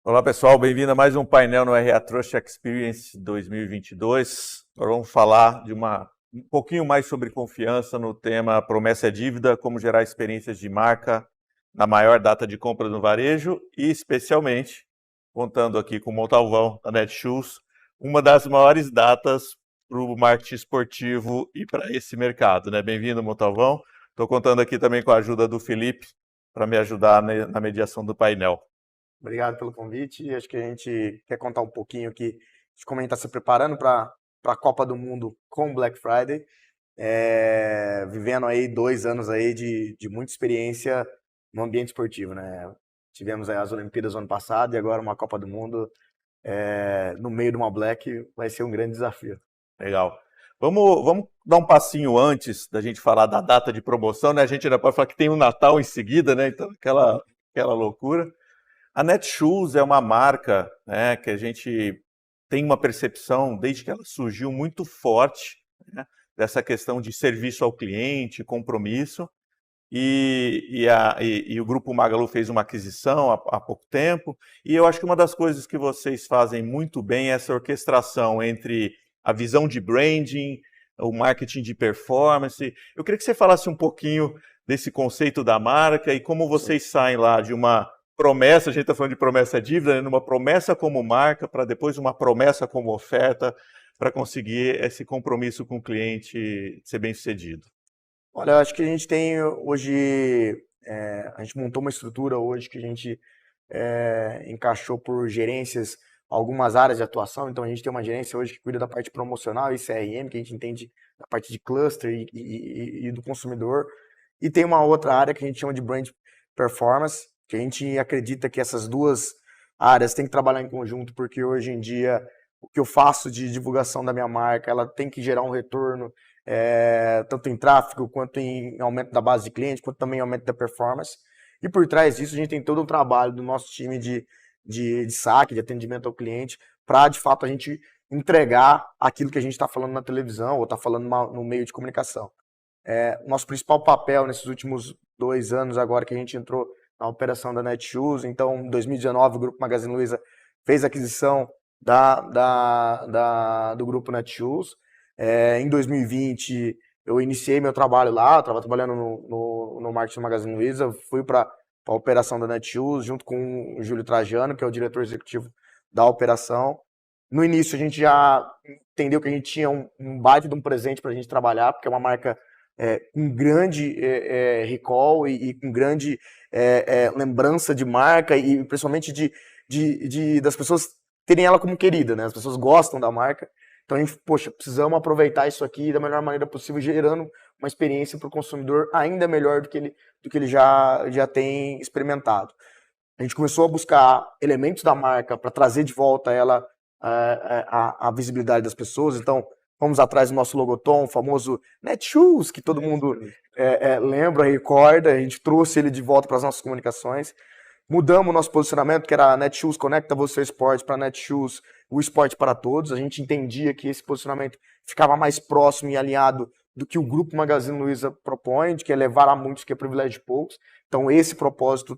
Olá pessoal, bem-vindo a mais um painel no RA Trust Experience 2022. Agora vamos falar de um pouquinho mais sobre confiança no tema promessa é dívida, como gerar experiências de marca na maior data de compra no varejo e especialmente contando aqui com o Montalvão da Netshoes, uma das maiores datas para o marketing esportivo e para esse mercado, né? Bem-vindo, Montalvão. Estou contando aqui também com a ajuda do Felipe para me ajudar na mediação do painel. Obrigado pelo convite. Acho que a gente quer contar um pouquinho aqui de como a gente está se preparando para a Copa do Mundo com Black Friday. Vivendo aí 2 anos aí de muita experiência no ambiente esportivo, né? Tivemos aí as Olimpíadas no ano passado e agora uma Copa do Mundo no meio de uma Black vai ser um grande desafio. Legal. Vamos dar um passinho antes da gente falar da data de promoção, né? A gente ainda pode falar que tem o Natal em seguida, né? Então, aquela loucura. A Netshoes é uma marca, né, que a gente tem uma percepção, desde que ela surgiu, muito forte, né, dessa questão de serviço ao cliente, compromisso. E o Grupo Magalu fez uma aquisição há pouco tempo. E eu acho que uma das coisas que vocês fazem muito bem é essa orquestração entre a visão de branding, o marketing de performance. Eu queria que você falasse um pouquinho desse conceito da marca e como vocês saem lá de uma promessa, a gente está falando de promessa dívida, né, numa promessa como marca, para depois uma promessa como oferta, para conseguir esse compromisso com o cliente ser bem sucedido. Olha, eu acho que a gente tem hoje, a gente montou uma estrutura hoje que a gente encaixou por gerências algumas áreas de atuação. Então a gente tem uma gerência hoje que cuida da parte promocional e CRM, que a gente entende da parte de cluster e do consumidor. E tem uma outra área que a gente chama de brand performance, que a gente acredita que essas duas áreas têm que trabalhar em conjunto, porque hoje em dia o que eu faço de divulgação da minha marca, ela tem que gerar um retorno, tanto em tráfego, quanto em aumento da base de cliente, quanto também em aumento da performance. E por trás disso, a gente tem todo um trabalho do nosso time de saque, de atendimento ao cliente, para de fato a gente entregar aquilo que a gente está falando na televisão ou está falando no meio de comunicação. Nosso principal papel nesses últimos 2 anos, agora que a gente entrou na operação da Netshoes, então em 2019 o Grupo Magazine Luiza fez a aquisição do Grupo Netshoes. Em 2020 eu iniciei meu trabalho lá, estava trabalhando no marketing do Magazine Luiza, fui para a operação da Netshoes, junto com o Júlio Trajano, que é o diretor executivo da operação. No início a gente já entendeu que a gente tinha um baita de um presente para a gente trabalhar, porque é uma marca com grande recall e com grande lembrança de marca e principalmente das pessoas terem ela como querida, né? As pessoas gostam da marca. Então a gente, poxa, precisamos aproveitar isso aqui da melhor maneira possível, gerando uma experiência para o consumidor ainda melhor do que ele já tem experimentado. A gente começou a buscar elementos da marca para trazer de volta ela a visibilidade das pessoas. Então, fomos atrás do nosso logotom, o famoso Netshoes, que todo mundo lembra, recorda. A gente trouxe ele de volta para as nossas comunicações. Mudamos o nosso posicionamento, que era Netshoes Conecta Você ao Esporte, para Netshoes, o esporte para todos. A gente entendia que esse posicionamento ficava mais próximo e alinhado do que o Grupo Magazine Luiza propõe, de que é levar a muitos, que é privilégio de poucos. Então esse propósito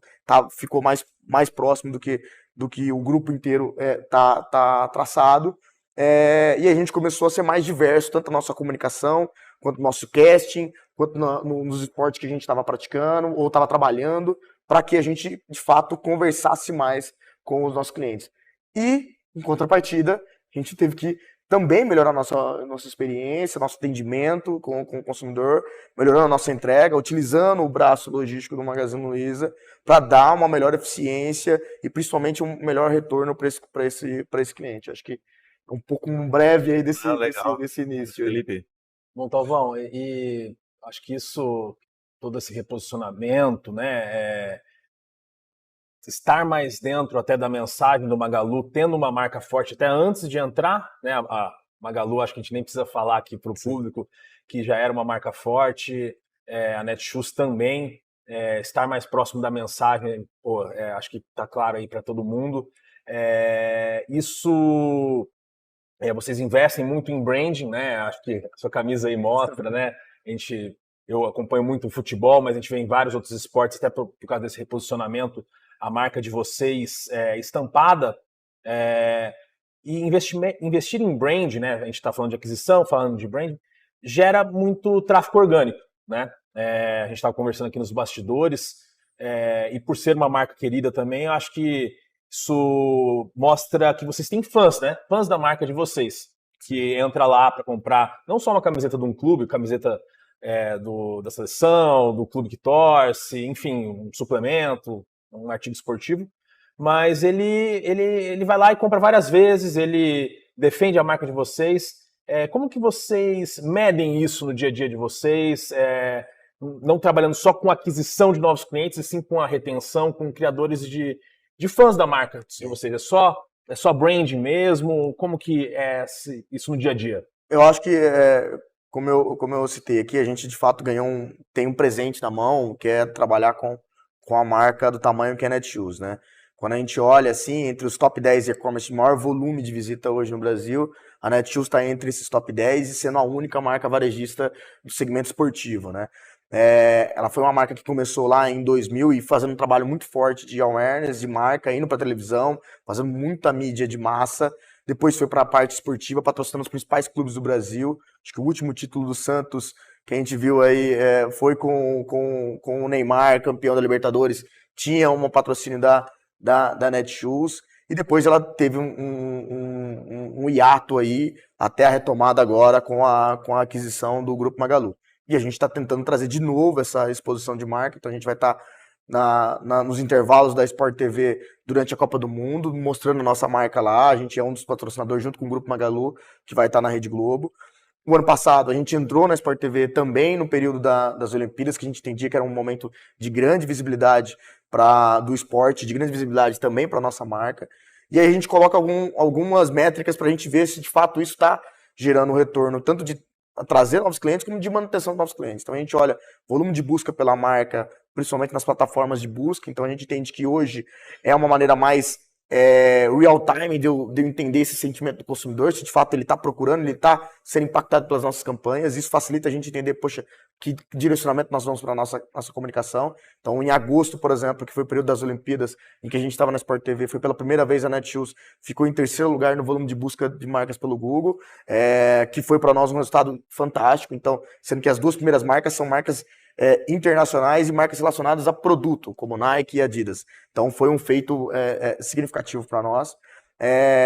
ficou mais próximo do que o grupo inteiro tá traçado. E a gente começou a ser mais diverso, tanto a nossa comunicação, quanto o nosso casting, quanto nos esportes que a gente estava praticando ou estava trabalhando, para que a gente, de fato, conversasse mais com os nossos clientes. E, em contrapartida, a gente teve que também melhorar nossa experiência, nosso atendimento com o consumidor, melhorando a nossa entrega, utilizando o braço logístico do Magazine Luiza para dar uma melhor eficiência e principalmente um melhor retorno para esse cliente. Acho que é um pouco um breve aí Ah, legal. desse início aí. Felipe. Montalvão, e acho que isso, todo esse reposicionamento, né, estar mais dentro até da mensagem do Magalu, tendo uma marca forte até antes de entrar, né, a Magalu, acho que a gente nem precisa falar aqui para o público que já era uma marca forte, a Netshoes também, estar mais próximo da mensagem, pô, acho que está claro aí para todo mundo. Isso vocês investem muito em branding, né? Acho que a sua camisa aí mostra, né? Eu acompanho muito o futebol, mas a gente vê em vários outros esportes, até por causa desse reposicionamento, a marca de vocês estampada. E investir em brand, né? A gente está falando de aquisição, falando de brand, gera muito tráfego orgânico, né? A gente estava conversando aqui nos bastidores, e por ser uma marca querida também, eu acho que isso mostra que vocês têm fãs, né? Fãs da marca de vocês, que entra lá para comprar não só uma camiseta de um clube, camiseta da seleção, do clube que torce, enfim, um suplemento, um artigo esportivo, mas ele vai lá e compra várias vezes, ele defende a marca de vocês. Como que vocês medem isso no dia a dia de vocês, não trabalhando só com aquisição de novos clientes, e sim com a retenção, com criadores de fãs da marca de vocês? É só brand mesmo? Como que é isso no dia a dia? Eu acho que, como eu citei aqui, a gente de fato tem um presente na mão, que é trabalhar com a marca do tamanho que é a Netshoes, né? Quando a gente olha assim, entre os top 10 e-commerce de maior volume de visita hoje no Brasil, a Netshoes está entre esses top 10 e sendo a única marca varejista do segmento esportivo, né? Ela foi uma marca que começou lá em 2000 e fazendo um trabalho muito forte de awareness, de marca, indo para televisão, fazendo muita mídia de massa. Depois foi para a parte esportiva, patrocinando os principais clubes do Brasil. Acho que o último título do Santos que a gente viu aí foi com o Neymar, campeão da Libertadores. Tinha um patrocínio da Netshoes. E depois ela teve um hiato aí até a retomada agora com a aquisição do Grupo Magalu. E a gente está tentando trazer de novo essa exposição de marca, então a gente vai estar nos intervalos da Sport TV durante a Copa do Mundo, mostrando a nossa marca lá. A gente é um dos patrocinadores junto com o Grupo Magalu, que vai estar na Rede Globo. O ano passado a gente entrou na Sport TV também no período das Olimpíadas, que a gente entendia que era um momento de grande visibilidade do esporte, de grande visibilidade também para a nossa marca. E aí a gente coloca algumas métricas para a gente ver se de fato isso está gerando um retorno, tanto de trazer novos clientes como de manutenção de novos clientes. Então a gente olha volume de busca pela marca, principalmente nas plataformas de busca. Então a gente entende que hoje é uma maneira mais real time de eu entender esse sentimento do consumidor, se de fato ele está procurando, ele está sendo impactado pelas nossas campanhas. Isso facilita a gente entender, poxa, que direcionamento nós vamos para a nossa comunicação. Então, em agosto, por exemplo, que foi o período das Olimpíadas, em que a gente estava na Sport TV, foi pela primeira vez a Netshoes ficou em terceiro lugar no volume de busca de marcas pelo Google, que foi para nós um resultado fantástico. Então, sendo que as duas primeiras marcas são marcas internacionais e marcas relacionadas a produto, como Nike e Adidas. Então foi um feito significativo para nós.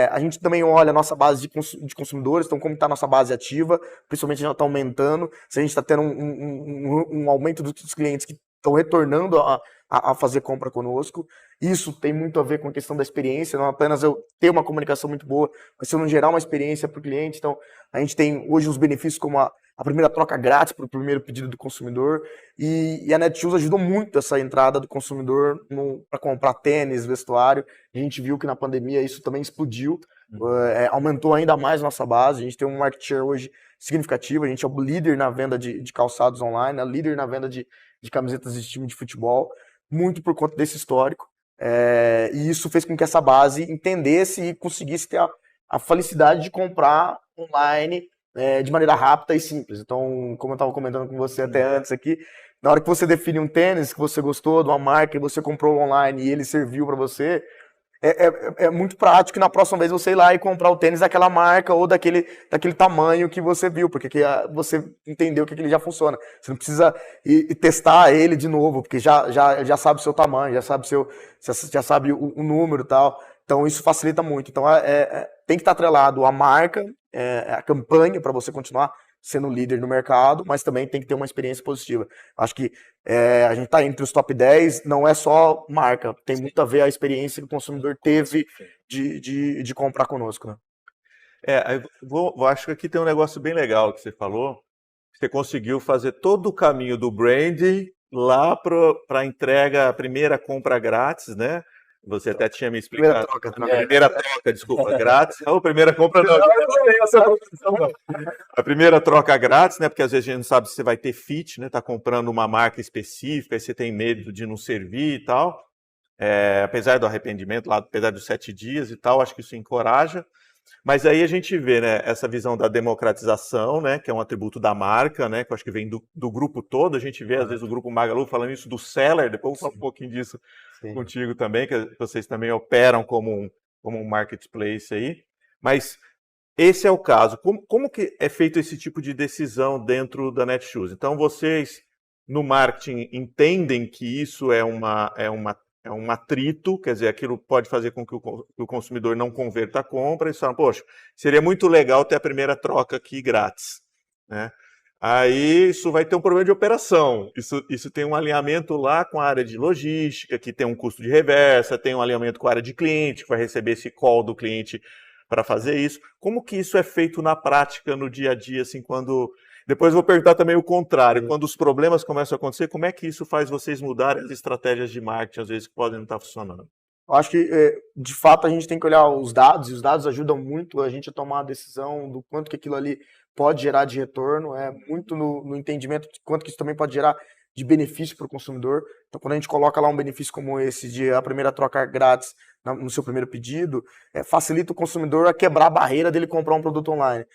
A gente também olha a nossa base de consumidores, então como está a nossa base ativa, principalmente já está aumentando, se a gente está tendo um aumento dos clientes que estão retornando a fazer compra conosco. Isso tem muito a ver com a questão da experiência, não apenas eu ter uma comunicação muito boa, mas se eu não gerar uma experiência para o cliente. Então a gente tem hoje os benefícios como a primeira troca grátis para o primeiro pedido do consumidor, e a Netshoes ajudou muito essa entrada do consumidor para comprar tênis, vestuário. A gente viu que na pandemia isso também explodiu, aumentou ainda mais nossa base. A gente tem um market share hoje significativo, a gente é o líder na venda de calçados online, líder na venda de camisetas de time de futebol, muito por conta desse histórico, e isso fez com que essa base entendesse e conseguisse ter a felicidade de comprar online de maneira rápida e simples. Então, como eu estava comentando com você até antes aqui, na hora que você define um tênis que você gostou de uma marca e você comprou online e ele serviu para você, é muito prático, e na próxima vez você ir lá e comprar o tênis daquela marca ou daquele tamanho que você viu, porque você entendeu que ele já funciona. Você não precisa ir testar ele de novo, porque já sabe o seu tamanho, já sabe o número e tal. Então isso facilita muito. Então tem que estar atrelado a marca, a campanha para você continuar sendo líder no mercado, mas também tem que ter uma experiência positiva. Acho que a gente está entre os top 10, não é só marca, tem muito a ver a experiência que o consumidor teve de comprar conosco, né? Acho que aqui tem um negócio bem legal que você falou. Você conseguiu fazer todo o caminho do branding lá para a entrega, a primeira compra grátis, né? Você até tinha me explicado. Primeira troca, desculpa, grátis. Não, primeira compra não. A primeira troca grátis, né? Porque às vezes a gente não sabe se você vai ter fit, né? Tá comprando uma marca específica, aí você tem medo de não servir e tal. Apesar do arrependimento, lá, apesar dos 7 dias e tal, acho que isso encoraja. Mas aí a gente vê, né, essa visão da democratização, né, que é um atributo da marca, né, que eu acho que vem do grupo todo. A gente vê, às vezes, o grupo Magalu falando isso do seller, depois eu vou falar um pouquinho disso contigo também, que vocês também operam como um marketplace aí. Mas esse é o caso. Como que é feito esse tipo de decisão dentro da Netshoes? Então, vocês, no marketing, entendem que isso é um atrito, quer dizer, aquilo pode fazer com que o consumidor não converta a compra, e falam, poxa, seria muito legal ter a primeira troca aqui grátis, né? Aí isso vai ter um problema de operação, isso tem um alinhamento lá com a área de logística, que tem um custo de reversa, tem um alinhamento com a área de cliente, que vai receber esse call do cliente para fazer isso. Como que isso é feito na prática, no dia a dia, assim, quando... Depois eu vou perguntar também o contrário, quando os problemas começam a acontecer, como é que isso faz vocês mudarem as estratégias de marketing, às vezes, que podem não estar funcionando? Eu acho que, de fato, a gente tem que olhar os dados, e os dados ajudam muito a gente a tomar a decisão do quanto que aquilo ali pode gerar de retorno, muito no entendimento de quanto que isso também pode gerar de benefício para o consumidor. Então, quando a gente coloca lá um benefício como esse, de a primeira troca grátis no seu primeiro pedido, facilita o consumidor a quebrar a barreira dele comprar um produto online.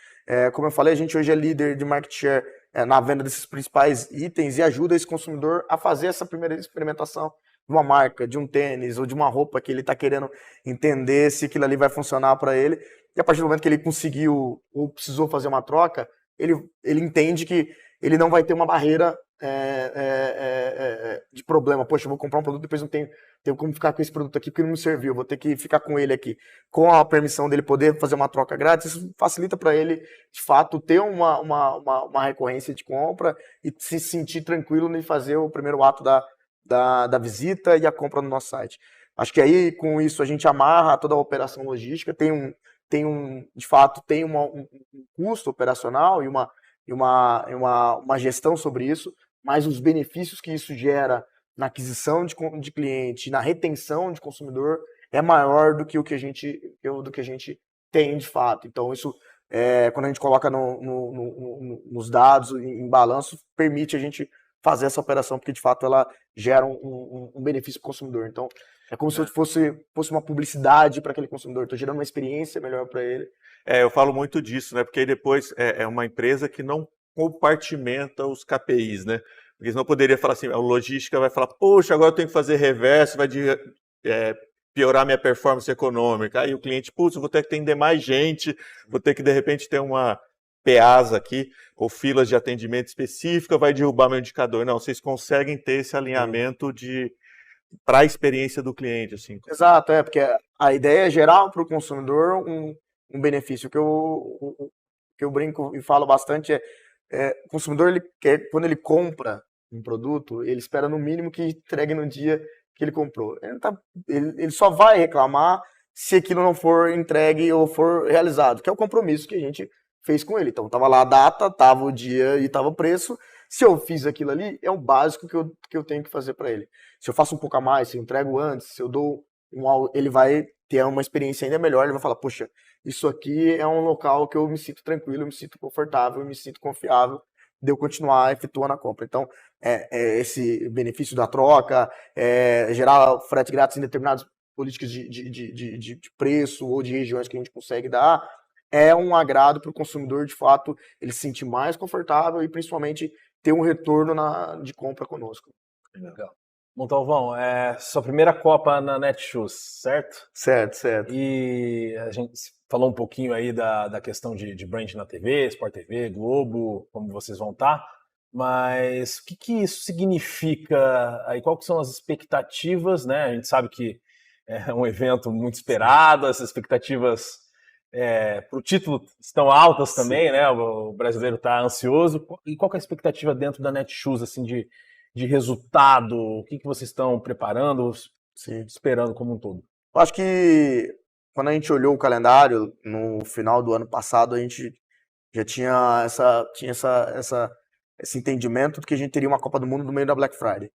Como eu falei, a gente hoje é líder de market share na venda desses principais itens e ajuda esse consumidor a fazer essa primeira experimentação de uma marca, de um tênis ou de uma roupa que ele está querendo entender se aquilo ali vai funcionar para ele. E a partir do momento que ele conseguiu ou precisou fazer uma troca, ele entende que ele não vai ter uma barreira de problema. Poxa, eu vou comprar um produto, depois não tenho como ficar com esse produto aqui porque não me serviu, vou ter que ficar com ele aqui. Com a permissão dele poder fazer uma troca grátis, isso facilita para ele, de fato, ter uma recorrência de compra e se sentir tranquilo em fazer o primeiro ato da visita e a compra no nosso site. Acho que aí, com isso, a gente amarra toda a operação logística, de fato, tem um custo operacional e uma gestão sobre isso, mas os benefícios que isso gera na aquisição de cliente, na retenção de consumidor, é maior do que o que a gente tem de fato. Então, isso, quando a gente coloca nos dados, em balanço, permite a gente fazer essa operação, porque de fato ela gera um benefício para o consumidor. Então, é como se fosse uma publicidade para aquele consumidor. Estou gerando uma experiência melhor para ele. Eu falo muito disso, né? Porque aí depois é uma empresa que não compartimenta os KPIs, né? Porque senão poderia falar assim, a logística vai falar, poxa, agora eu tenho que fazer reverso, vai piorar minha performance econômica. Aí o cliente, putz, eu vou ter que atender mais gente, vou ter que, de repente, ter uma PAs aqui, ou filas de atendimento específica, vai derrubar meu indicador. Não, vocês conseguem ter esse alinhamento para a experiência do cliente, assim. Exato, porque a ideia é gerar para o consumidor um benefício. O que eu brinco e falo bastante o consumidor, ele quer, quando ele compra um produto, ele espera no mínimo que entregue no dia que ele comprou. Ele só vai reclamar se aquilo não for entregue ou for realizado, que é o compromisso que a gente fez com ele. Então, estava lá a data, estava o dia e estava o preço. Se eu fiz aquilo ali, é o básico que eu tenho que fazer para ele. Se eu faço um pouco a mais, se eu entrego antes, se eu dou ele vai ter uma experiência ainda melhor, ele vai falar, poxa, isso aqui é um local que eu me sinto tranquilo, eu me sinto confortável, eu me sinto confiável de eu continuar efetuando a compra. Então, esse benefício da troca, gerar frete grátis em determinadas políticas de preço ou de regiões que a gente consegue dar, é um agrado para o consumidor, de fato, ele se sentir mais confortável e principalmente ter um retorno de compra conosco. Legal. Montalvão, sua primeira Copa na Netshoes, certo? Certo. E a gente falou um pouquinho aí da questão de brand na TV, Sport TV, Globo, como vocês vão estar, mas o que isso significa aí? Quais são as expectativas, né? A gente sabe que é um evento muito esperado, essas expectativas para o título estão altas também, né? O brasileiro está ansioso. E qual que é a expectativa dentro da Netshoes, assim, de resultado? O que vocês estão preparando, esperando como um todo? Eu acho que quando a gente olhou o calendário no final do ano passado, a gente já tinha esse entendimento de que a gente teria uma Copa do Mundo no meio da Black Friday.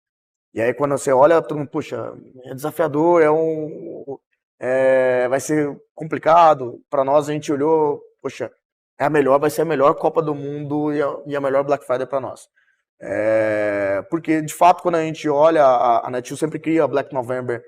E aí quando você olha, todo mundo, puxa, é desafiador, vai ser complicado. Para nós, a gente olhou, poxa, vai ser a melhor Copa do Mundo e a melhor Black Friday para nós. Porque, de fato, quando a gente olha, a Netshoes sempre cria a Black November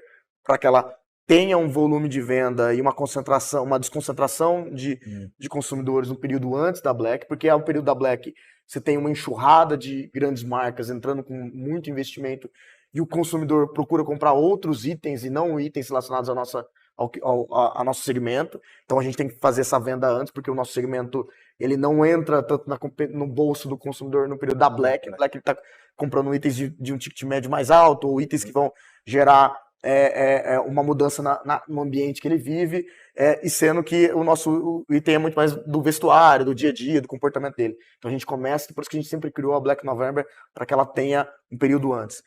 para aquela tenha um volume de venda e uma desconcentração de consumidores no período antes da Black, porque é o período da Black, você tem uma enxurrada de grandes marcas entrando com muito investimento e o consumidor procura comprar outros itens e não itens relacionados ao nosso segmento. Então a gente tem que fazer essa venda antes, porque o nosso segmento ele não entra tanto no bolso do consumidor no período da Black. Na Black ele está comprando itens de um ticket médio mais alto, ou itens que vão gerar uma mudança no ambiente que ele vive, e sendo que o item é muito mais do vestuário, do dia a dia, do comportamento dele. Então a gente começa, por isso que a gente sempre criou a Black November, para que ela tenha um período antes.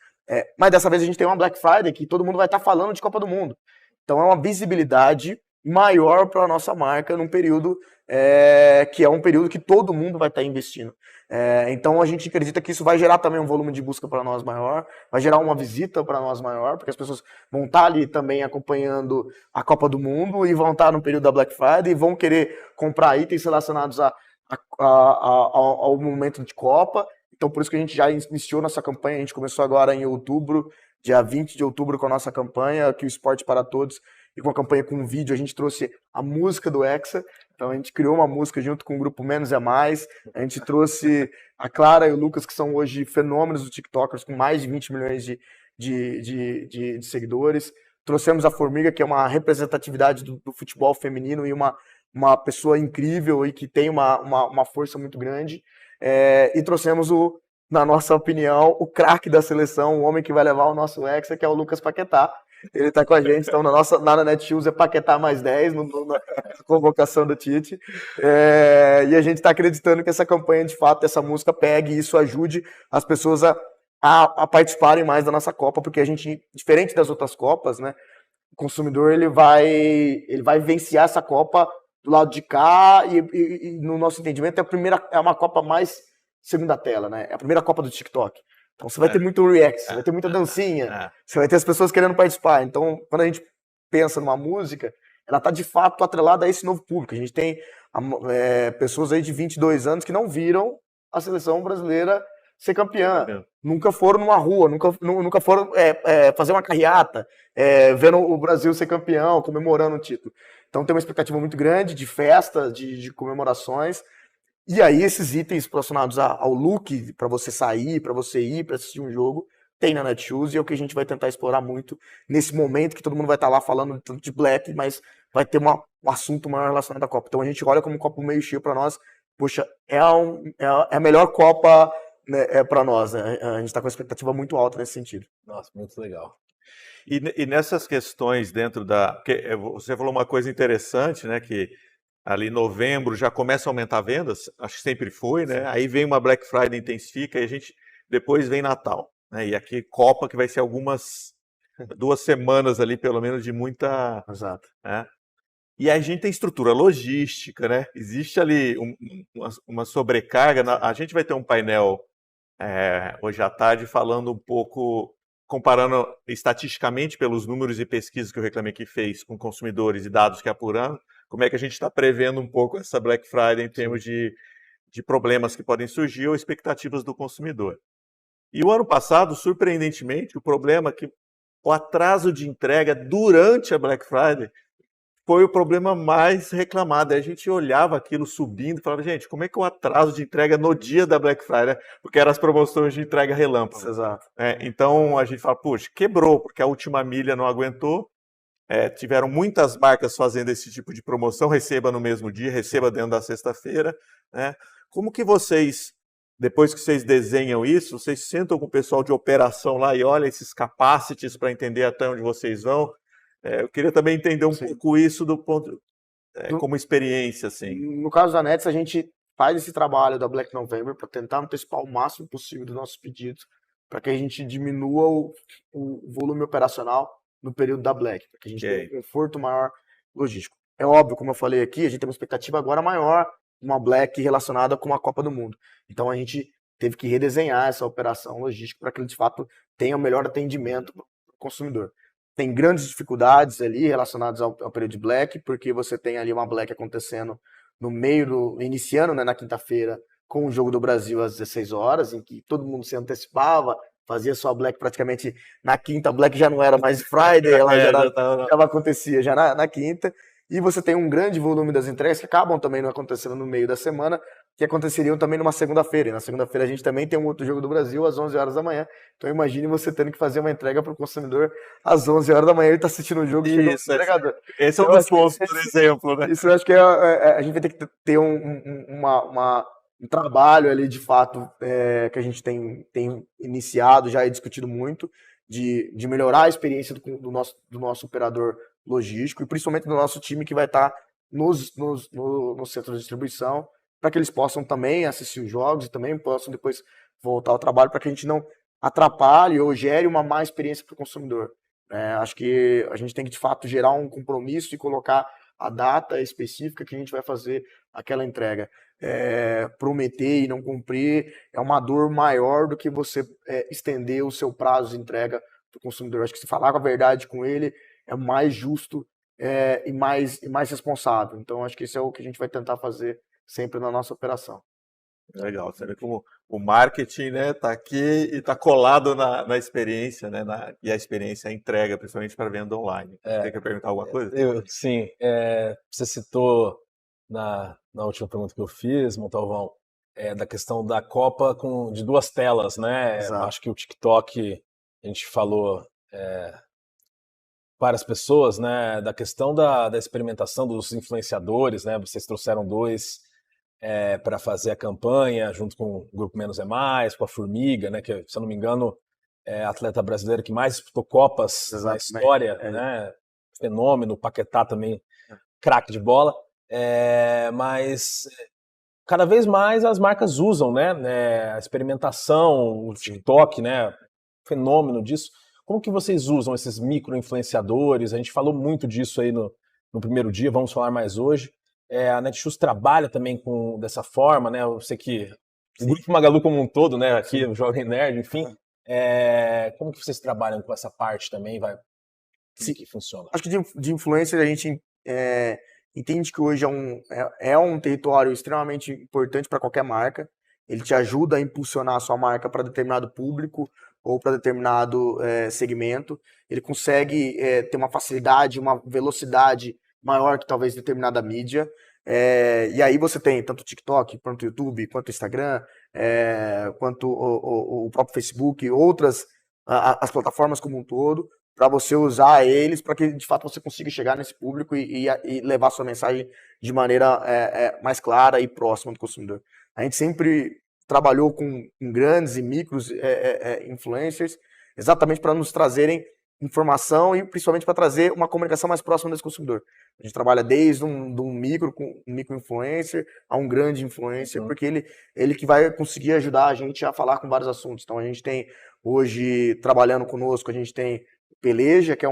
Mas dessa vez a gente tem uma Black Friday que todo mundo vai estar falando de Copa do Mundo. Então é uma visibilidade maior para a nossa marca num período que é um período que todo mundo vai estar investindo. Então a gente acredita que isso vai gerar também um volume de busca para nós maior, vai gerar uma visita para nós maior, porque as pessoas vão estar ali também acompanhando a Copa do Mundo e vão estar no período da Black Friday e vão querer comprar itens relacionados ao momento de Copa. Então por isso que a gente já iniciou nossa campanha, a gente começou agora em outubro, dia 20 de outubro com a nossa campanha, aqui o Esporte para Todos, e com a campanha com vídeo, a gente trouxe a música do Hexa, então a gente criou uma música junto com o grupo Menos é Mais, a gente trouxe a Clara e o Lucas, que são hoje fenômenos do TikTokers, com mais de 20 milhões de seguidores, trouxemos a Formiga, que é uma representatividade do futebol feminino e uma pessoa incrível e que tem uma força muito grande, e trouxemos na nossa opinião, o craque da seleção, o homem que vai levar o nosso Hexa, que é o Lucas Paquetá. Ele está com a gente, então na Netshoes é Paquetá mais 10, na convocação do Tite. E a gente está acreditando que essa campanha, de fato, essa música pegue e isso ajude as pessoas a participarem mais da nossa Copa, porque a gente, diferente das outras Copas, né, o consumidor ele vai vivenciar essa Copa do lado de cá e no nosso entendimento é uma Copa mais segunda tela, né? É a primeira Copa do TikTok. Então você vai ter muito react, você vai ter muita dancinha, você vai ter as pessoas querendo participar. Então, quando a gente pensa numa música, ela está de fato atrelada a esse novo público. A gente tem pessoas aí de 22 anos que não viram a seleção brasileira ser campeã. Nunca foram numa rua, nunca foram fazer uma carreata, vendo o Brasil ser campeão, comemorando o título. Então tem uma expectativa muito grande de festa, de comemorações. E aí esses itens relacionados ao look, para você sair, para você ir, para assistir um jogo, tem na Netshoes e é o que a gente vai tentar explorar muito nesse momento que todo mundo vai estar lá falando tanto de Black, mas vai ter um assunto maior relacionado à Copa. Então a gente olha como um copo meio cheio para nós, poxa, é a melhor Copa, né, para nós, né? A gente está com uma expectativa muito alta nesse sentido. Nossa, muito legal. E nessas questões dentro você falou uma coisa interessante, né, que ali em novembro já começa a aumentar vendas, acho que sempre foi, né? Aí vem uma Black Friday, intensifica, e depois vem Natal, né? E aqui Copa, que vai ser 2 semanas ali, pelo menos, de muita... Exato. Né? E aí a gente tem estrutura logística, né? Existe ali uma sobrecarga. A gente vai ter um painel hoje à tarde falando um pouco, comparando estatisticamente pelos números e pesquisas que o Reclame Aqui fez com consumidores e dados que apurando, como é que a gente está prevendo um pouco essa Black Friday em termos de problemas que podem surgir ou expectativas do consumidor. E o ano passado, surpreendentemente, o problema é que o atraso de entrega durante a Black Friday foi o problema mais reclamado. Aí a gente olhava aquilo subindo e falava, gente, como é que o atraso de entrega no dia da Black Friday? Porque eram as promoções de entrega relâmpago. Exato. Então a gente fala, puxa, quebrou, porque a última milha não aguentou. Tiveram muitas marcas fazendo esse tipo de promoção, receba no mesmo dia, receba dentro da sexta-feira, né? Como que vocês, depois que vocês desenham isso, vocês sentam com o pessoal de operação lá e olham esses capacities para entender até onde vocês vão? Eu queria também entender um pouco isso do ponto, como experiência, assim. No caso da Nets, a gente faz esse trabalho da Black November para tentar antecipar o máximo possível dos nossos pedidos, para que a gente diminua o volume operacional no período da Black, para que a gente tenha um conforto maior logístico. É óbvio, como eu falei aqui, a gente tem uma expectativa agora maior, uma Black relacionada com a Copa do Mundo. Então a gente teve que redesenhar essa operação logística para que ele de fato tenha o melhor atendimento para o consumidor. Tem grandes dificuldades ali relacionadas ao período de Black, porque você tem ali uma Black acontecendo iniciando, né, na quinta-feira, com o Jogo do Brasil às 16 horas, em que todo mundo se antecipava, fazia sua Black praticamente na quinta. Black já não era mais Friday, ela já acontecia já na quinta. E você tem um grande volume das entregas que acabam também não acontecendo no meio da semana, que aconteceriam também numa segunda-feira. E na segunda-feira a gente também tem um outro jogo do Brasil às 11 horas da manhã. Então imagine você tendo que fazer uma entrega para o consumidor às 11 horas da manhã, ele está assistindo o jogo e chegou no entregador. Esse é um dos pontos, por exemplo, né? Isso eu acho que a gente vai ter que ter um trabalho ali, de fato, que a gente tem iniciado já e discutido muito, de melhorar a experiência do nosso operador logístico e principalmente do nosso time que vai estar no centro de distribuição, para que eles possam também assistir os jogos e também possam depois voltar ao trabalho, para que a gente não atrapalhe ou gere uma má experiência para o consumidor. Acho que a gente tem que, de fato, gerar um compromisso e colocar a data específica que a gente vai fazer aquela entrega. Prometer e não cumprir é uma dor maior do que você estender o seu prazo de entrega para o consumidor. Acho que se falar com a verdade com ele é mais justo e mais responsável. Então, acho que isso é o que a gente vai tentar fazer sempre na nossa operação. Legal, você vê como o marketing, né, tá aqui e tá colado na experiência, né, e a experiência, a entrega, principalmente para venda online. Você quer perguntar alguma coisa? Sim, você citou na última pergunta que eu fiz, Montalvão, da questão da Copa de duas telas, né? Acho que o TikTok, a gente falou várias pessoas, né, da questão da experimentação dos influenciadores, né? Vocês trouxeram dois para fazer a campanha, junto com o Grupo Menos é Mais, com a Formiga, né, que, se eu não me engano, é a atleta brasileira que mais disputou Copas na história, né, fenômeno, Paquetá também, craque de bola, mas cada vez mais as marcas usam, né, a experimentação, o TikTok, né, fenômeno disso. Como que vocês usam esses micro-influenciadores? A gente falou muito disso aí no primeiro dia, vamos falar mais hoje. A Netshoes trabalha também dessa forma, né? Eu sei que o Grupo Magalu como um todo, né? Aqui, o Jovem Nerd, enfim. Como que vocês trabalham com essa parte também? Como que funciona? Acho que de influencer a gente entende que hoje é um território extremamente importante para qualquer marca. Ele te ajuda a impulsionar a sua marca para determinado público ou para determinado segmento. Ele consegue ter uma facilidade, uma velocidade maior que talvez determinada mídia. E aí você tem tanto o TikTok, quanto o YouTube, quanto o Instagram, quanto o próprio Facebook, outras as plataformas como um todo, para você usar eles para que de fato você consiga chegar nesse público e levar sua mensagem de maneira mais clara e próxima do consumidor. A gente sempre trabalhou com grandes e micros influencers exatamente para nos trazerem informação e principalmente para trazer uma comunicação mais próxima desse consumidor. A gente trabalha desde um micro influencer a um grande influencer, porque ele que vai conseguir ajudar a gente a falar com vários assuntos. Então a gente tem hoje trabalhando conosco, a gente tem Peleja, que é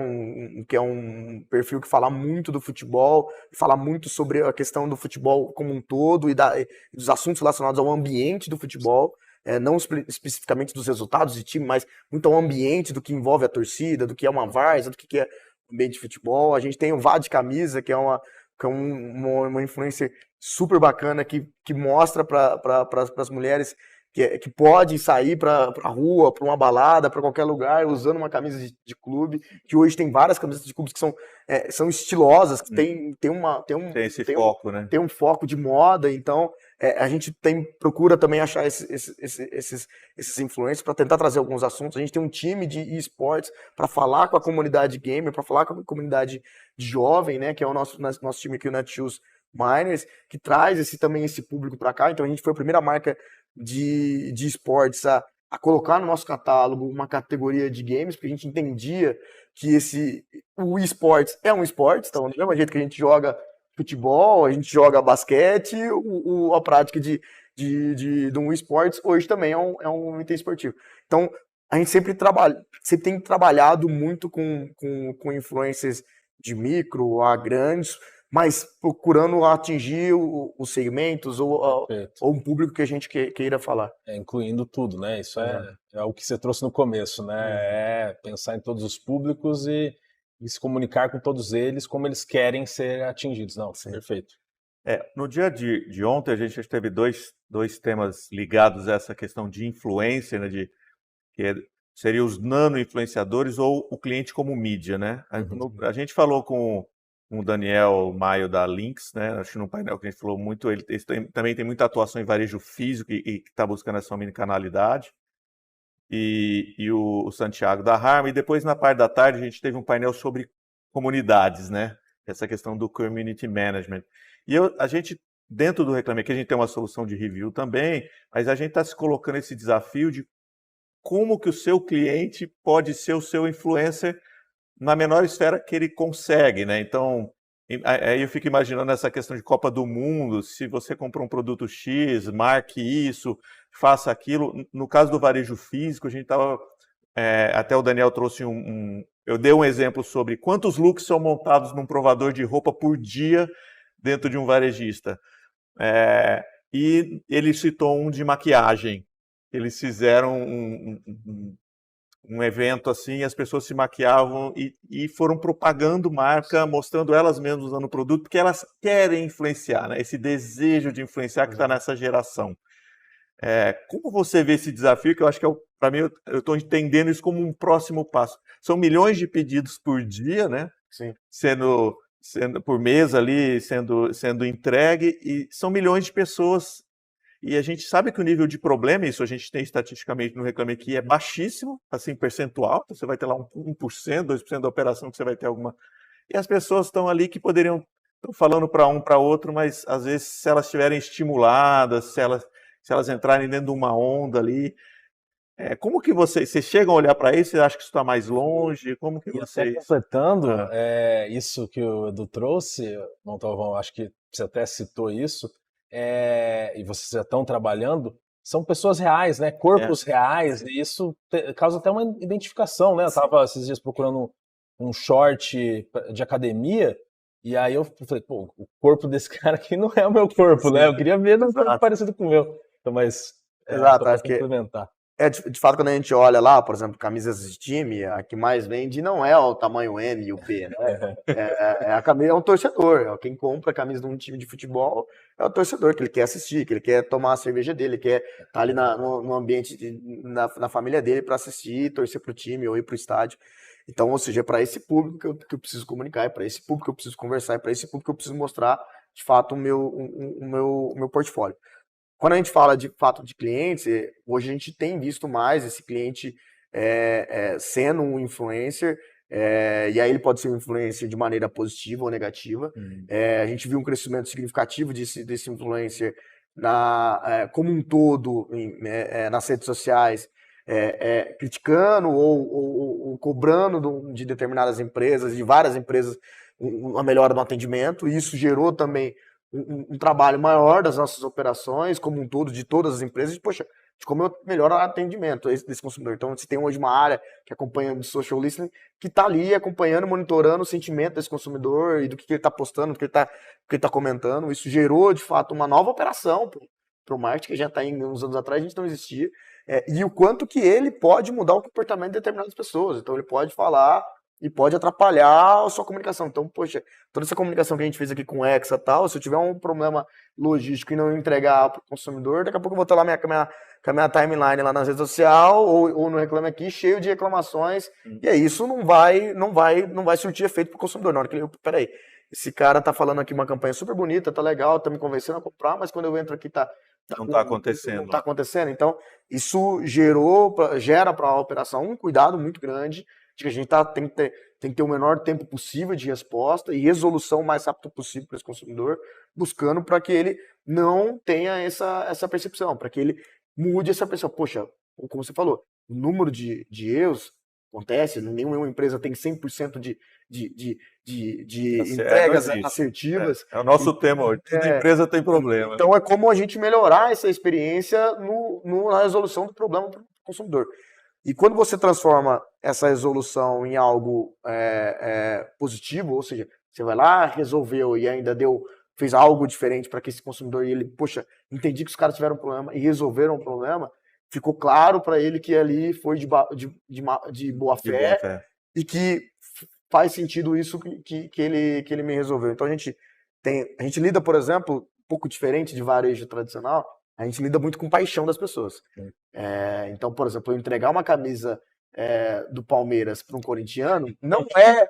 um perfil que fala muito do futebol, fala muito sobre a questão do futebol como um todo e dos assuntos relacionados ao ambiente do futebol. Não especificamente dos resultados de time, mas muito ao ambiente do que envolve a torcida, do que é uma várzea, do que é o ambiente de futebol. A gente tem o Vá de Camisa, que é uma influencer super bacana que mostra para as mulheres que pode sair para a rua, para uma balada, para qualquer lugar, usando uma camisa de clube, que hoje tem várias camisas de clubes que são estilosas, que tem esse foco, né? Tem um foco de moda, então a gente procura também achar esses influencers para tentar trazer alguns assuntos. A gente tem um time de esportes para falar com a comunidade gamer, para falar com a comunidade jovem, né, que é o nosso time aqui, o Netshoes Miners, que traz também esse público para cá. Então a gente foi a primeira marca de esportes a colocar no nosso catálogo uma categoria de games, porque a gente entendia que o esportes é um esportes, então do mesmo jeito que a gente joga futebol, a gente joga basquete, a prática de um esportes hoje também é um item esportivo. Então a gente sempre tem trabalhado muito com influencers de micro a grandes, mas procurando atingir os segmentos ou um público que a gente queira falar. Incluindo tudo, né? Isso é o que você trouxe no começo, né? Pensar em todos os públicos e se comunicar com todos eles como eles querem ser atingidos. Não, sim. Perfeito. No dia de ontem, a gente teve dois temas ligados a essa questão de influência, né? seria os nano-influenciadores ou o cliente como mídia, né? A gente falou com o Daniel Maio da Lynx, né? Acho que no painel que a gente falou muito, ele também tem muita atuação em varejo físico e está buscando essa omnicanalidade. E o Santiago da Harma. E depois, na parte da tarde, a gente teve um painel sobre comunidades, né? Essa questão do community management. E a gente, dentro do Reclame Aqui, a gente tem uma solução de review também, mas a gente está se colocando esse desafio de como que o seu cliente pode ser o seu influencer na menor esfera que ele consegue, né? Então, aí eu fico imaginando essa questão de Copa do Mundo, se você comprou um produto X, marque isso, faça aquilo. No caso do varejo físico, a gente estava... até o Daniel trouxe eu dei um exemplo sobre quantos looks são montados num provador de roupa por dia dentro de um varejista. E ele citou um de maquiagem. Eles fizeram um evento assim, as pessoas se maquiavam e foram propagando marca, mostrando elas mesmas usando o produto, porque elas querem influenciar, né? Esse desejo de influenciar que está nessa geração. Como você vê esse desafio, que eu acho que, para mim, eu estou entendendo isso como um próximo passo. São milhões de pedidos por dia, né? Sim. Sendo por mês ali, sendo entregue, e são milhões de pessoas. E a gente sabe que o nível de problema, isso a gente tem estatisticamente no Reclame Aqui, é baixíssimo, assim, percentual. Então você vai ter lá 1%, 2% da operação que você vai ter alguma... E as pessoas estão ali que poderiam... Estão falando para um, para outro, mas às vezes se elas estiverem estimuladas, se elas entrarem dentro de uma onda ali... como que vocês chegam a olhar para isso? Você acha que isso está mais longe? Como que vocês... Até completando isso que o Edu trouxe, Montalvão, acho que você até citou isso, e vocês já estão trabalhando, são pessoas reais, né? Corpos reais, e isso causa até uma identificação, né? Eu estava esses dias procurando um short de academia, e aí eu falei, pô, o corpo desse cara aqui não é o meu corpo, né? Eu queria ver não parecido com o meu. Então, mas Exato, acho que complementar. De fato, quando a gente olha lá, por exemplo, camisas de time, a que mais vende não é o tamanho M e o P, né? A camisa é um torcedor. Quem compra a camisa de um time de futebol é o torcedor, que ele quer assistir, que ele quer tomar a cerveja dele, ele quer estar ali no ambiente, na família dele para assistir, torcer para o time ou ir para o estádio. Então, ou seja, é para esse público que eu preciso comunicar, é para esse público que eu preciso conversar, é para esse público que eu preciso mostrar, de fato, o meu portfólio. Quando a gente fala de fato de clientes, hoje a gente tem visto mais esse cliente sendo um influencer, e aí ele pode ser um influencer de maneira positiva ou negativa. A gente viu um crescimento significativo desse influencer como um todo nas redes sociais, criticando ou cobrando de determinadas empresas, de várias empresas, uma melhora no atendimento, e isso gerou também um trabalho maior das nossas operações, como um todo, de todas as empresas, de como eu melhoro o atendimento desse consumidor. Então, você tem hoje uma área que acompanha o social listening, que está ali acompanhando, monitorando o sentimento desse consumidor e do que ele está postando, do que ele está comentando. Isso gerou, de fato, uma nova operação para o marketing, que já está aí uns anos atrás, a gente não existia. E o quanto que ele pode mudar o comportamento de determinadas pessoas. Então, ele pode falar e pode atrapalhar a sua comunicação. Então, poxa, toda essa comunicação que a gente fez aqui com o Hexa e tal, se eu tiver um problema logístico e não entregar para o consumidor, daqui a pouco eu vou ter lá com a minha timeline lá nas redes sociais ou no Reclame Aqui, cheio de reclamações, e aí isso não vai surtir efeito para o consumidor. Na hora que ele, peraí, esse cara tá falando aqui uma campanha super bonita, tá legal, tá me convencendo a comprar, mas quando eu entro aqui não está acontecendo. Não tá acontecendo. Então, isso gera para a operação um cuidado muito grande, de que a gente tem que ter o menor tempo possível de resposta e resolução o mais rápido possível para esse consumidor, buscando para que ele não tenha essa percepção, para que ele mude essa percepção. Poxa, como você falou, o número de erros acontece, nenhuma empresa tem 100% de entregas assertivas. É o nosso tema hoje. Toda empresa tem problema. Então é como a gente melhorar essa experiência na resolução do problema para o consumidor. E quando você transforma essa resolução em algo positivo, ou seja, você vai lá, resolveu e ainda fez algo diferente para que esse consumidor, e ele, poxa, entendi que os caras tiveram um problema e resolveram o problema, ficou claro para ele que ali foi de boa fé e que faz sentido isso que ele me resolveu. Então a gente lida, por exemplo, um pouco diferente de varejo tradicional, a gente lida muito com paixão das pessoas. Então, por exemplo, eu entregar uma camisa do Palmeiras para um corintiano não é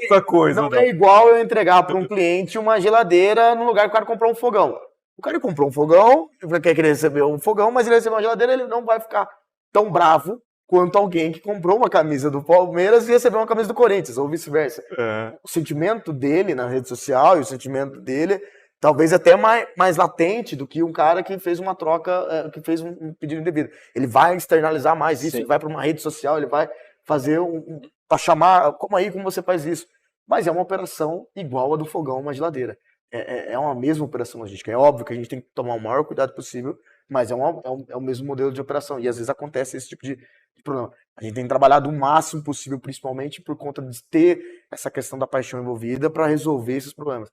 outra coisa, não é igual eu entregar para um cliente uma geladeira no lugar que o cara comprou um fogão. O cara comprou um fogão, quer que ele recebeu um fogão, mas ele recebeu uma geladeira, ele não vai ficar tão bravo quanto alguém que comprou uma camisa do Palmeiras e recebeu uma camisa do Corinthians, ou vice-versa. O sentimento dele na rede social e o sentimento dele talvez até mais latente do que um cara que fez uma troca, que fez um pedido indevido. Ele vai externalizar mais isso, ele vai para uma rede social, ele vai fazer para chamar, como você faz isso? Mas é uma operação igual a do fogão, uma geladeira. É uma mesma operação logística. É óbvio que a gente tem que tomar o maior cuidado possível, mas é o mesmo modelo de operação. E às vezes acontece esse tipo de problema. A gente tem trabalhado o máximo possível, principalmente por conta de ter essa questão da paixão envolvida para resolver esses problemas.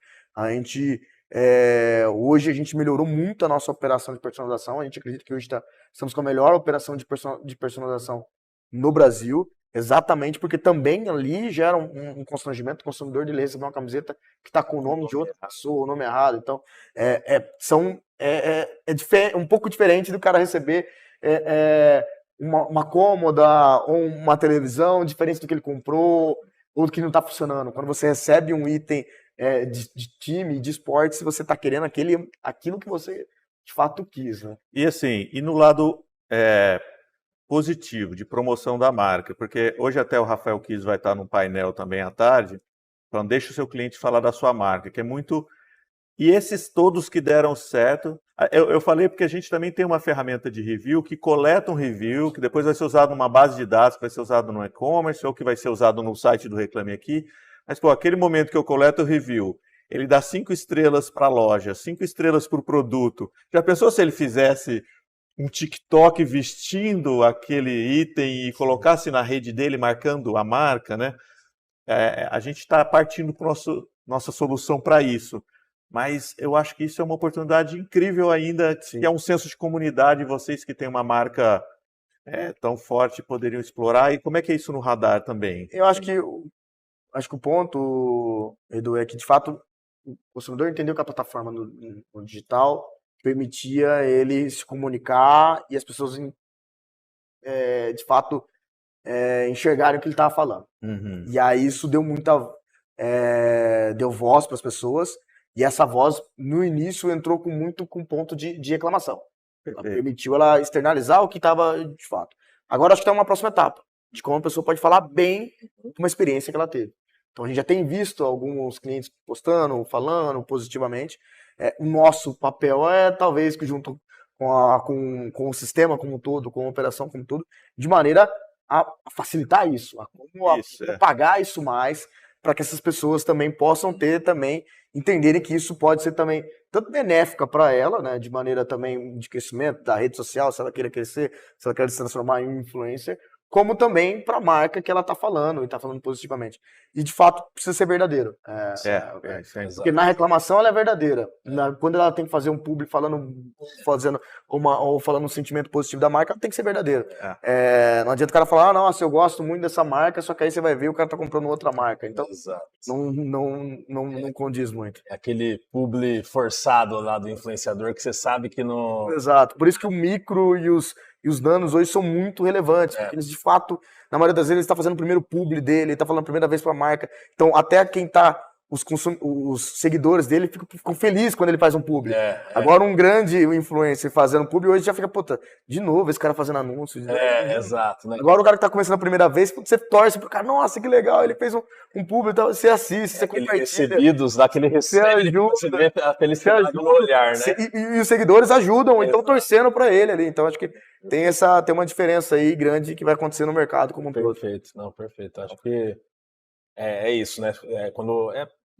Hoje a gente melhorou muito a nossa operação de personalização. A gente acredita que hoje estamos com a melhor operação de personalização no Brasil. Exatamente, porque também ali gera um constrangimento do consumidor de ele receber uma camiseta que está com o nome de outra pessoa, o nome errado. Então, é um pouco diferente do cara receber uma cômoda ou uma televisão diferente do que ele comprou ou do que não está funcionando. Quando você recebe um item de time, de esporte, se você está querendo aquilo que você de fato quis, né? E assim, no lado positivo, de promoção da marca, porque hoje até o Rafael Kiss vai estar num painel também à tarde, falando, deixa o seu cliente falar da sua marca, que é muito... E esses todos que deram certo, eu falei porque a gente também tem uma ferramenta de review que coleta um review, que depois vai ser usado numa base de dados, que vai ser usado no e-commerce, ou que vai ser usado no site do Reclame Aqui. Mas, aquele momento que eu coleto o review, ele dá 5 estrelas para a loja, 5 estrelas para o produto. Já pensou se ele fizesse um TikTok vestindo aquele item e colocasse na rede dele, marcando a marca, né? A gente está partindo para nossa solução para isso. Mas eu acho que isso é uma oportunidade incrível ainda, que é um senso de comunidade, vocês que têm uma marca tão forte poderiam explorar. E como é que é isso no Radar também? Eu acho que o ponto, Edu, é que de fato o consumidor entendeu que a plataforma no digital permitia ele se comunicar e as pessoas de fato enxergarem o que ele estava falando. Uhum. E aí isso deu deu voz para as pessoas. E essa voz, no início, entrou com ponto de reclamação. Ela permitiu ela externalizar o que estava de fato. Agora acho que tem uma próxima etapa, de como a pessoa pode falar bem de uma experiência que ela teve. Então a gente já tem visto alguns clientes postando, falando positivamente. O nosso papel talvez, que junto com o sistema como um todo, com a operação como um todo, de maneira a facilitar isso, a propagar isso mais, para que essas pessoas também possam entenderem que isso pode ser também tanto benéfica para ela, né, de maneira também de crescimento da rede social, se ela queira crescer, se ela quer se transformar em influencer, como também para a marca que ela está falando e está falando positivamente. E de fato precisa ser verdadeiro. Porque na reclamação ela é verdadeira. Quando ela tem que fazer um publi falando um sentimento positivo da marca, ela tem que ser verdadeira. Não adianta o cara falar, nossa, eu gosto muito dessa marca, só que aí você vai ver o cara está comprando outra marca. Então não condiz muito. É aquele publi forçado lá do influenciador que você sabe que não... Exato. Por isso que o micro e os nanos hoje são muito relevantes, porque eles, de fato, na maioria das vezes, ele está fazendo o primeiro publi dele, ele está falando a primeira vez para a marca. Então, até quem está, os seguidores dele ficam felizes quando ele faz um publi. Agora, um grande influencer fazendo publi, hoje já fica, puta, de novo esse cara fazendo anúncio. Exato. Né? Agora, o cara que está começando a primeira vez, você torce pro cara, nossa, que legal, ele fez um publi, então, você assiste, você compartilha. Recebidos, daquele recebido, você vê a felicidade no olhar, né? E os seguidores ajudam, então torcendo para ele ali. Então, acho que tem uma diferença aí grande que vai acontecer no mercado como um todo. Perfeito. Acho que é isso, né?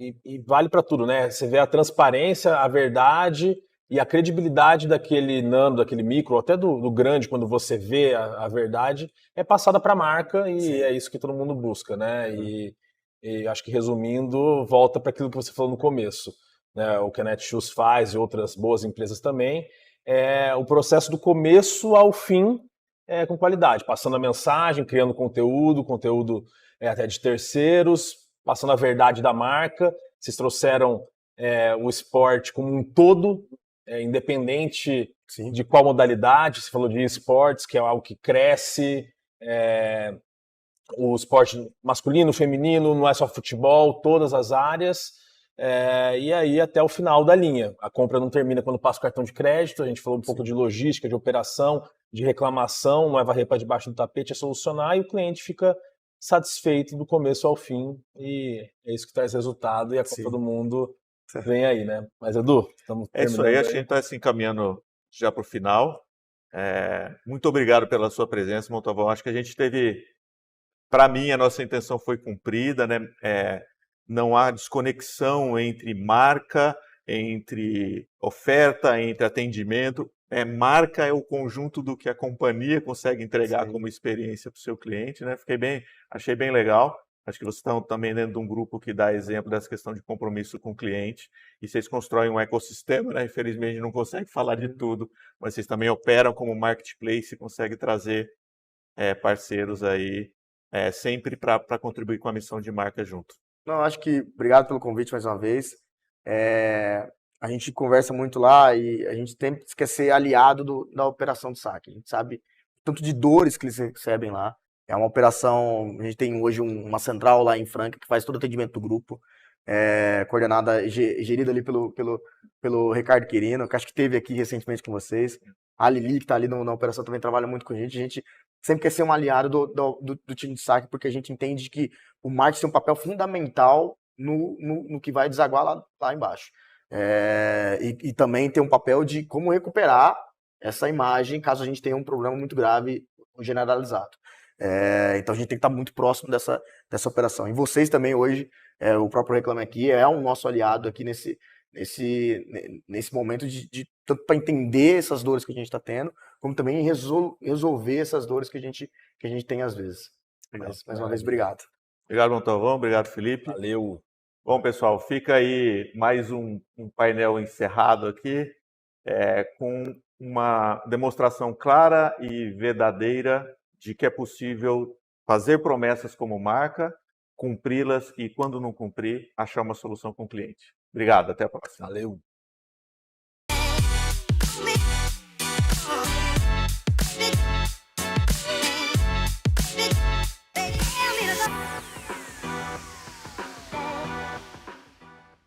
E vale para tudo, né? Você vê a transparência, a verdade e a credibilidade daquele nano, daquele micro, ou até do grande, quando você vê a verdade, é passada para a marca e é isso que todo mundo busca, né? E acho que resumindo, volta para aquilo que você falou no começo, né? O que a Netshoes faz e outras boas empresas também, o processo do começo ao fim com qualidade, passando a mensagem, criando conteúdo até de terceiros, passando a verdade da marca. Vocês trouxeram o esporte como um todo, independente de qual modalidade. Você falou de esportes, que é algo que cresce, o esporte masculino, feminino, não é só futebol, todas as áreas, e aí até o final da linha. A compra não termina quando passa o cartão de crédito, a gente falou um pouco de logística, de operação, de reclamação, não é varrer para debaixo do tapete, é solucionar, e o cliente fica satisfeito do começo ao fim, e é isso que traz resultado, e a conta do mundo vem aí, né? Mas, Edu, estamos terminando. É isso aí, a gente está se encaminhando já para o final. Muito obrigado pela sua presença, Montalvão. Acho que a gente teve, para mim, a nossa intenção foi cumprida, né? Não há desconexão entre marca, entre oferta, entre atendimento. Marca é o conjunto do que a companhia consegue entregar como experiência para o seu cliente, né? Achei bem legal. Acho que vocês estão também dentro de um grupo que dá exemplo dessa questão de compromisso com o cliente, e vocês constroem um ecossistema, né? Infelizmente não consegue falar de tudo, mas vocês também operam como marketplace e conseguem trazer parceiros aí sempre para contribuir com a missão de marca junto. Não, acho que obrigado pelo convite mais uma vez. A gente conversa muito lá e a gente sempre quer ser aliado da operação do saque. A gente sabe tanto de dores que eles recebem lá. É uma operação, a gente tem hoje uma central lá em Franca que faz todo o atendimento do grupo, coordenada, gerida ali pelo Ricardo Quirino, que acho que esteve aqui recentemente com vocês. A Lili, que está ali na operação, também trabalha muito com a gente. A gente sempre quer ser um aliado do time de saque, porque a gente entende que o marketing tem um papel fundamental no que vai desaguar lá embaixo. E também tem um papel de como recuperar essa imagem caso a gente tenha um problema muito grave generalizado. Então a gente tem que estar muito próximo dessa operação. E vocês também hoje, o próprio Reclame Aqui é um nosso aliado aqui nesse momento de tanto para entender essas dores que a gente está tendo, como também resolver essas dores que a gente tem às vezes. Mais uma vez, obrigado. Obrigado, Montalvão. Obrigado, Felipe. Valeu. Bom, pessoal, fica aí mais um painel encerrado aqui, com uma demonstração clara e verdadeira de que é possível fazer promessas como marca, cumpri-las e, quando não cumprir, achar uma solução com o cliente. Obrigado, até a próxima. Valeu.